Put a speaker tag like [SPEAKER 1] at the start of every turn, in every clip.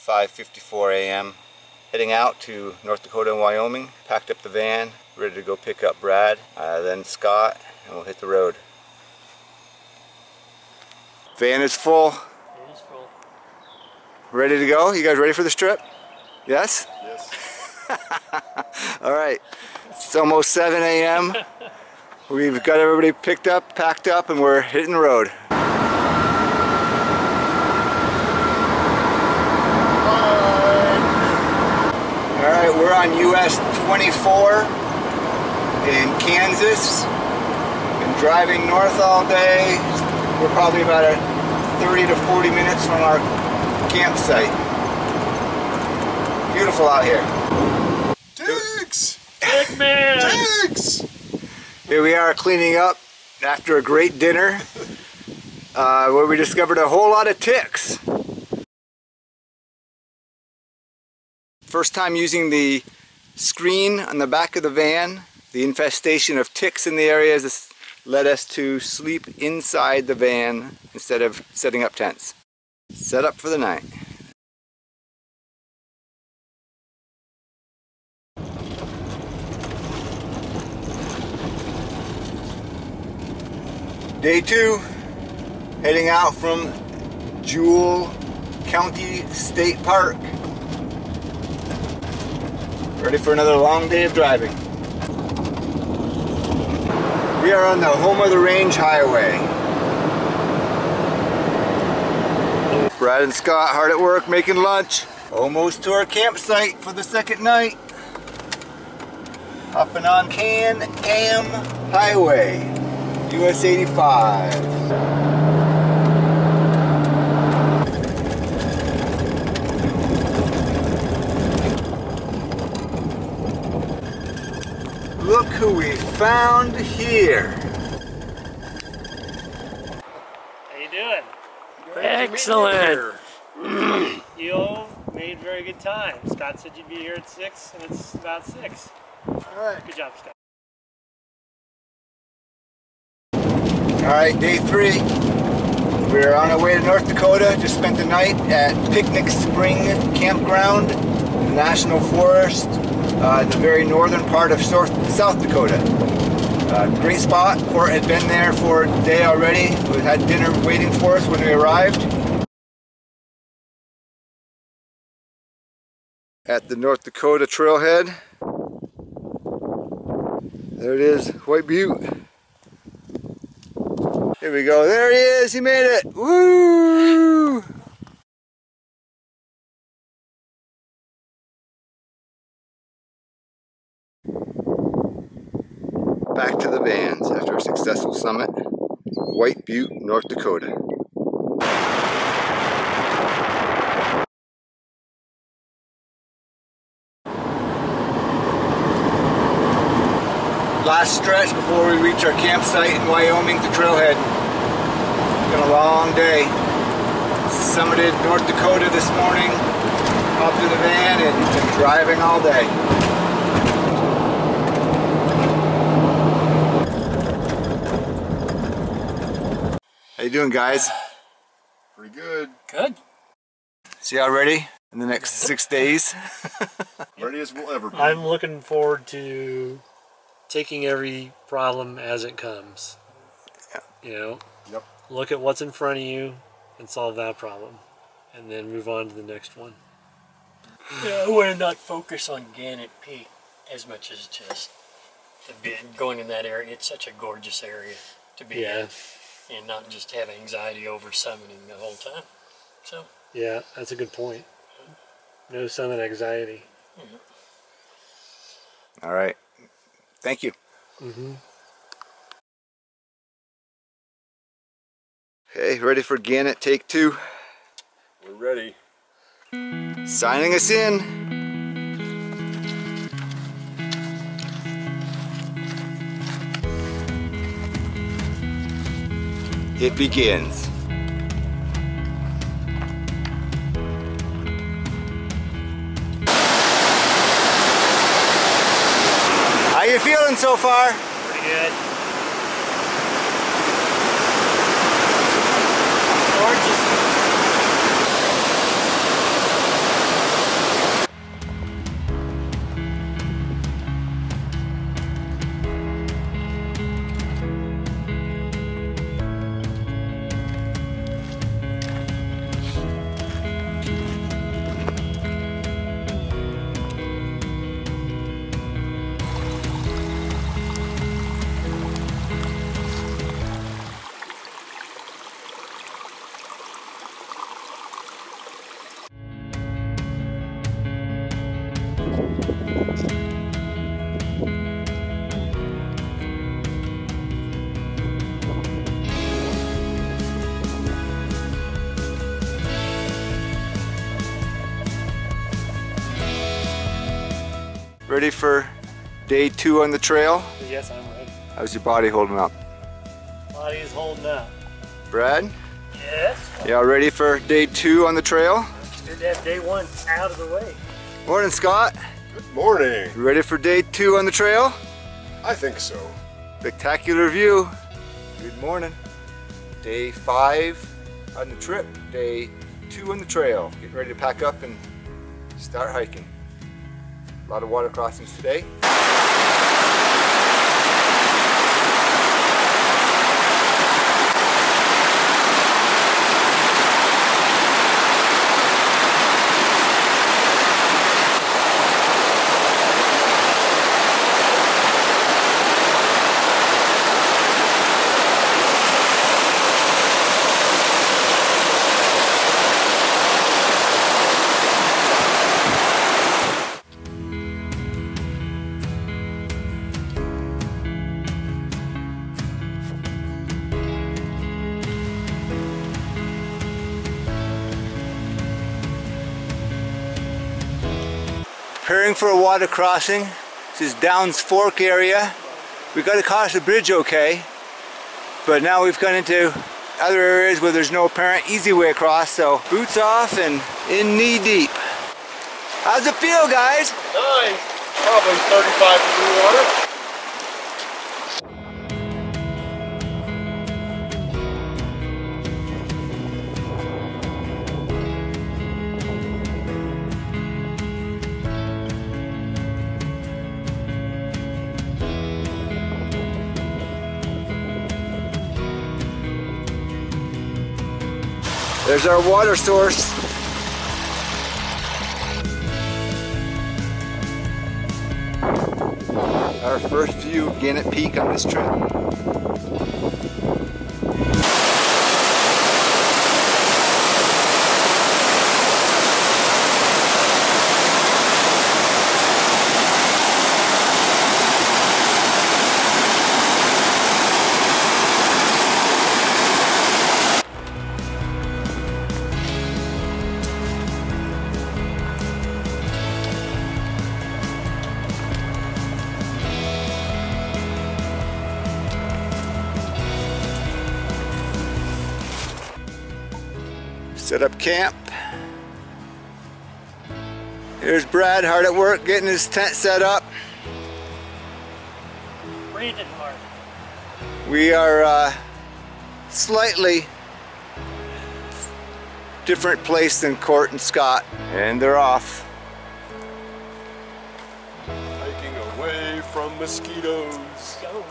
[SPEAKER 1] 5:54 a.m. Heading out to North Dakota and Wyoming. Packed up the van, ready to go pick up Brad, then Scott, and we'll hit the road. Van is full.
[SPEAKER 2] It is full.
[SPEAKER 1] Ready to go? You guys ready for this trip? Yes?
[SPEAKER 3] Yes.
[SPEAKER 1] All right. It's almost 7 a.m. We've got everybody picked up, packed up, and we're hitting the road. All right, we're on US 24 in Kansas. Been driving north all day. We're probably about 30 to 40 minutes from our campsite. Beautiful out here.
[SPEAKER 3] Diggs!
[SPEAKER 2] Big man!
[SPEAKER 3] Diggs!
[SPEAKER 1] Here we are cleaning up after a great dinner where we discovered a whole lot of ticks. First time using the screen on the back of the van. The infestation of ticks in the area has led us to sleep inside the van instead of setting up tents. Set up for the night. Day 2, heading out from Jewel County State Park. Ready for another long day of driving. We are on the Home of the Range Highway. Brad and Scott hard at work making lunch. Almost to our campsite for the second night. Hopping on Can-Am Highway, US 85. Look who we found here.
[SPEAKER 2] How you doing? Excellent. You made very good time. Scott said you'd be here at 6, and it's about 6.
[SPEAKER 1] All right.
[SPEAKER 2] Good job, Scott.
[SPEAKER 1] All right, day 3. We're on our way to North Dakota. Just spent the night at Picnic Spring Campground, National Forest, in the very northern part of South Dakota. Great spot. Court had been there for a day already. We had dinner waiting for us when we arrived. At the North Dakota trailhead. There it is, White Butte. Here we go. There he is. He made it. Woo! Back to the vans after a successful summit. White Butte, North Dakota. Last stretch before we reach our campsite in Wyoming to trailhead. It's been a long day. Summited North Dakota this morning, hopped in the van and been driving all day. How you doing, guys?
[SPEAKER 3] Pretty good.
[SPEAKER 2] Good.
[SPEAKER 1] So y'all ready in the next 6 days?
[SPEAKER 3] Ready as we'll ever be.
[SPEAKER 2] I'm looking forward to taking every problem as it comes.
[SPEAKER 1] Yeah.
[SPEAKER 2] You know?
[SPEAKER 3] Yep.
[SPEAKER 2] Look at what's in front of you and solve that problem. And then move on to the next one.
[SPEAKER 4] Yeah, I want to not focus on Gannett Peak as much as just going in that area. It's such a gorgeous area to be in. And not just have anxiety over summiting the whole time. So.
[SPEAKER 2] Yeah, that's a good point. No summit anxiety.
[SPEAKER 1] All right. Thank you. Okay, ready for Gannett take 2?
[SPEAKER 3] We're ready.
[SPEAKER 1] Signing us in. It begins. How you feeling so far?
[SPEAKER 2] Pretty good. Gorgeous.
[SPEAKER 1] Ready for day 2 on the trail?
[SPEAKER 2] Yes, I'm ready.
[SPEAKER 1] How's your body holding up?
[SPEAKER 2] Body is holding up.
[SPEAKER 1] Brad?
[SPEAKER 2] Yes.
[SPEAKER 1] Y'all ready for day 2 on the trail?
[SPEAKER 2] Good to have day 1 out of the way.
[SPEAKER 1] Morning, Scott.
[SPEAKER 3] Good morning.
[SPEAKER 1] You ready for day 2 on the trail?
[SPEAKER 3] I think so.
[SPEAKER 1] Spectacular view. Good morning. Day 5 on the trip. Day 2 on the trail. Getting ready to pack up and start hiking. A lot of water crossings today. Preparing for a water crossing. This is Downs Fork area. We got to cross the bridge okay, but now we've gone into other areas where there's no apparent easy way across, so boots off and in knee deep. How's it feel, guys?
[SPEAKER 3] Nice. Probably 35 degree water.
[SPEAKER 1] There's our water source. Our first view of Gannett Peak on this trip. Set up camp. Here's Brad, hard at work getting his tent set up.
[SPEAKER 2] Breathing hard.
[SPEAKER 1] We are slightly different place than Court and Scott, and they're off.
[SPEAKER 3] Hiking away from mosquitoes.
[SPEAKER 2] Go.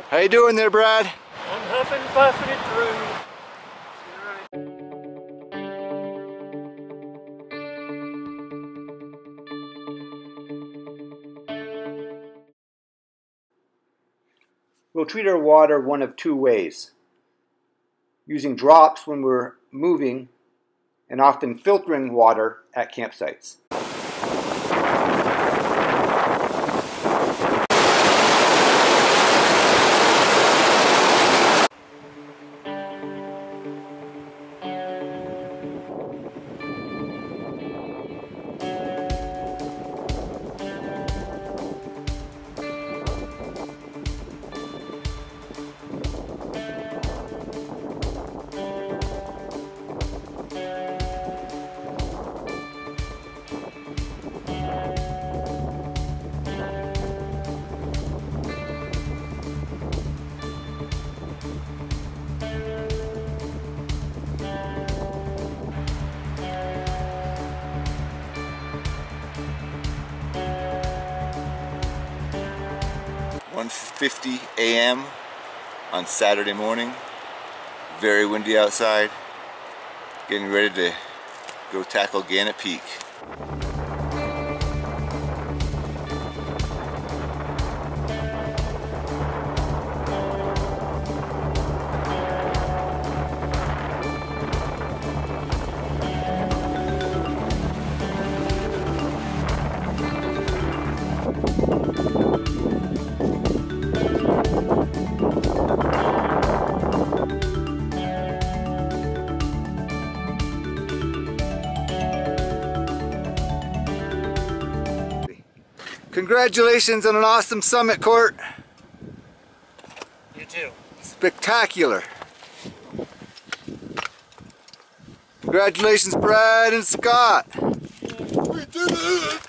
[SPEAKER 1] How you doing there, Brad?
[SPEAKER 2] I'm huffing and puffing it through.
[SPEAKER 1] We'll treat our water one of 2 ways. Using drops when we're moving, and often filtering water at campsites. 1:50 a.m. on Saturday morning. Very windy outside. Getting ready to go tackle Gannett Peak. Congratulations on an awesome summit, Court.
[SPEAKER 2] You too.
[SPEAKER 1] Spectacular. Congratulations, Brad and Scott.
[SPEAKER 3] We did it!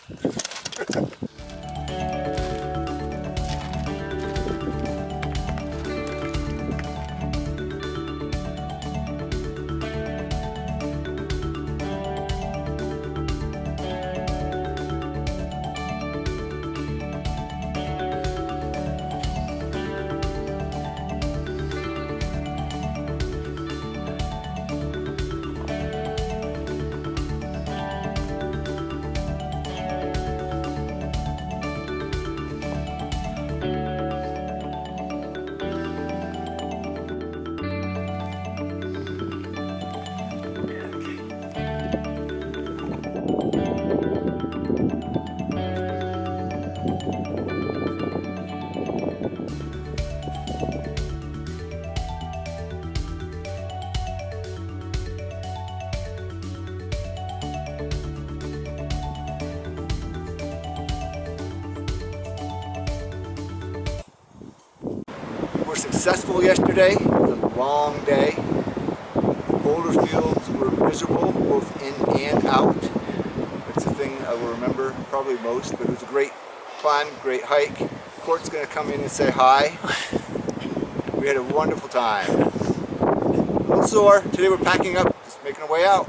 [SPEAKER 1] We're successful yesterday. It was a long day. Boulder fields were miserable, both in and out. That's the thing I will remember probably most, but it was a great climb, great hike. Court's gonna come in and say hi. We had a wonderful time. A little sore. Today we're packing up, just making our way out.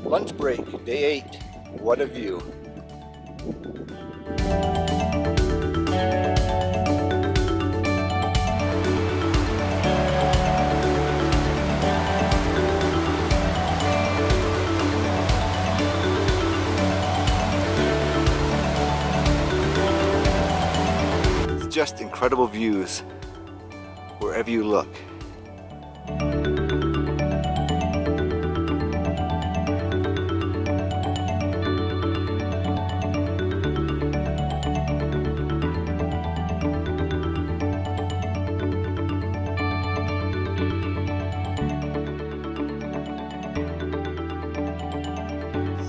[SPEAKER 1] Lunch break, day 8. What a view. It's just incredible views wherever you look.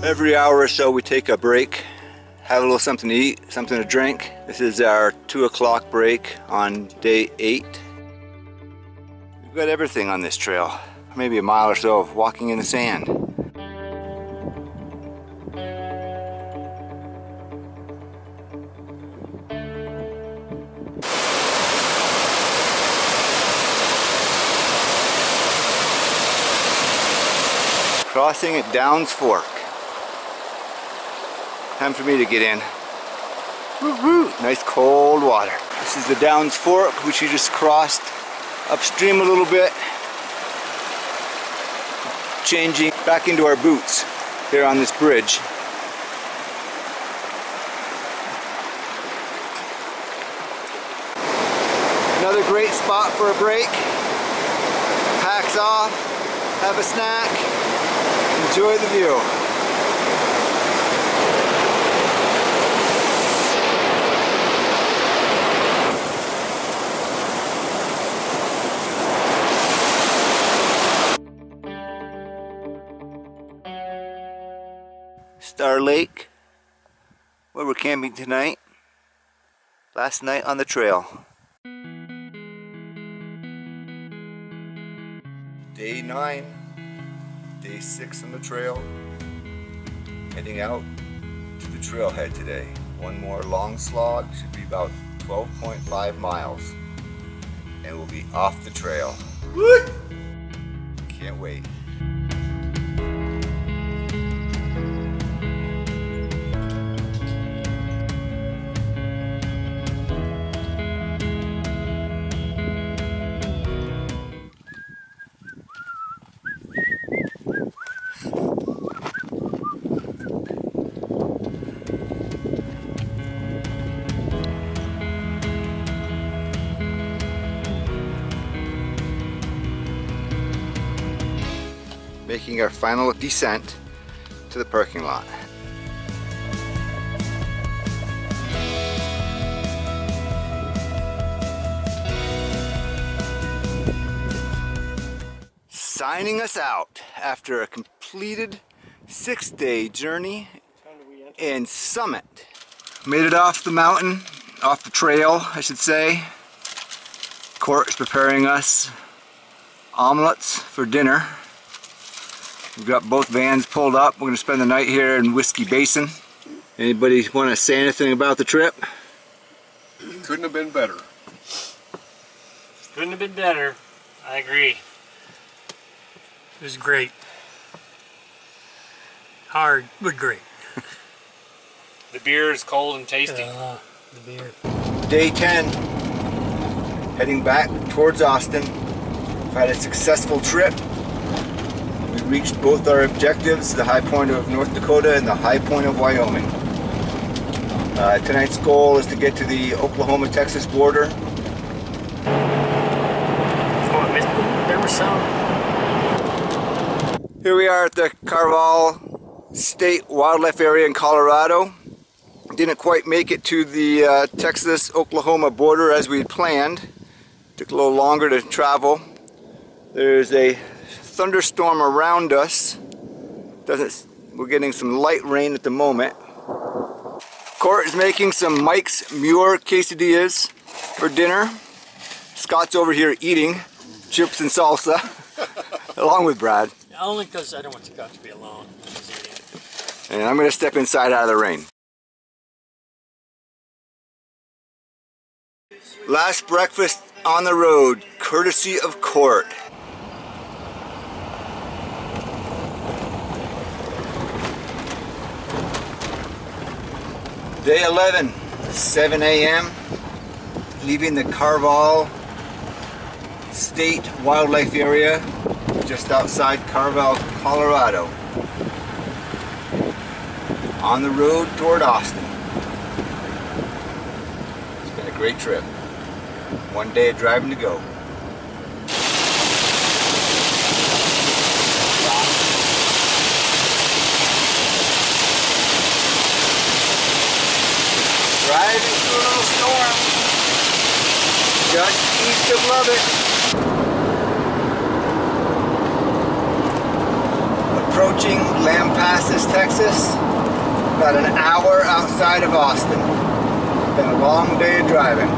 [SPEAKER 1] Every hour or so we take a break, have a little something to eat, something to drink. This is our 2 o'clock break on day 8. We've got everything on this trail. maybe a mile or so of walking in the sand. Crossing at Downs Fork. Time for me to get in. Woo-hoo. Nice cold water. This is the Downs Fork, which you just crossed upstream a little bit. Changing back into our boots here on this bridge. Another great spot for a break. Packs off, have a snack, enjoy the view. Star Lake, where we're camping tonight. Last night on the trail. Day 9, day 6 on the trail. Heading out to the trailhead today. One more long slog, should be about 12.5 miles. And we'll be off the trail. Woo! Can't wait. Making our final descent to the parking lot. Signing us out after a completed 6-day journey and summit. Made it off the mountain, off the trail, I should say. Court is preparing us omelets for dinner. We've got both vans pulled up. We're going to spend the night here in Whiskey Basin. Anybody want to say anything about the trip?
[SPEAKER 3] Couldn't have been better.
[SPEAKER 2] Couldn't have been better. I agree.
[SPEAKER 4] It was great. Hard, but great.
[SPEAKER 2] The beer is cold and tasty.
[SPEAKER 4] The beer.
[SPEAKER 1] Day 10, heading back towards Austin. We've had a successful trip. We reached both our objectives, the high point of North Dakota and the high point of Wyoming. Tonight's goal is to get to the Oklahoma-Texas border.
[SPEAKER 4] There was some.
[SPEAKER 1] Here we are at the Carval State Wildlife Area in Colorado. Didn't quite make it to the Texas-Oklahoma border as we had planned. Took a little longer to travel. There's a thunderstorm around us. We're getting some light rain at the moment. Court is making some Mike's Muir quesadillas for dinner. Scott's over here eating chips and salsa, along with Brad.
[SPEAKER 4] Only because I don't want Scott to be alone.
[SPEAKER 1] And I'm going to step inside out of the rain. Last breakfast on the road, courtesy of Court. Day 11, 7 a.m. Leaving the Carval State Wildlife Area just outside Carval, Colorado. On the road toward Austin. It's been a great trip. One day of driving to go. Driving through a little storm. Just east of Lubbock. Approaching Lampasas, Texas. About an hour outside of Austin. Been a long day of driving.